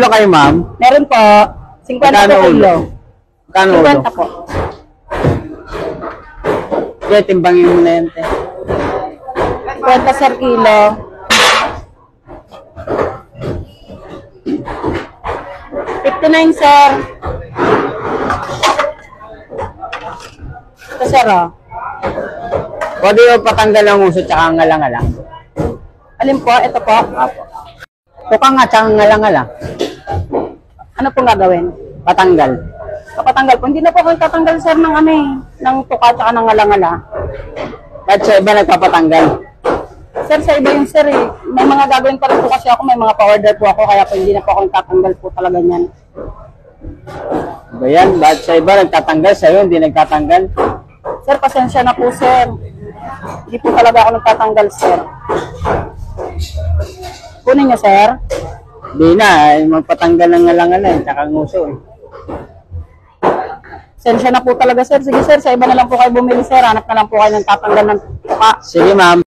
ulo kayo, ma'am? Meron po. 50 Magkano po kilo. Magkano ulo? 50 po. Okay, timbangin mo na yan, te. 50 sir kilo. 59 sir. Ito sir oh. Pwede yung patanggal ang uso tsaka ngalang-ngalang. Alin po? Ito po. Apo. Tuka nga tsaka ngalang-ngalang. Ano pong gagawin? Patanggal. Kapatanggal po. Hindi na po ako tatanggal sir ng ano eh. Ng tuka tsaka ng ngala-ngala. Kahit sa iba nagpapatanggal. Sir, sa iba yung sir eh. May mga gagawin pa rin po kasi ako. May mga pa-order po ako. Kaya po hindi na po ako tatanggal po talaga niyan. Ba yan? Bakit sa iba nagtatanggal? Sa'yo hindi nagtatanggal? Sir, pasensya na po sir. Hindi po talaga ako nagtatanggal sir. Kunin niyo sir. Hindi na. Magpatanggal ng ngalang-ngalang tsaka nguso. Pasensya na po talaga sir. Sige sir, sa iba na lang po kayo bumili sir. Hanap na lang po kayo ng tatanggal ng tuka. Sige, ma'am.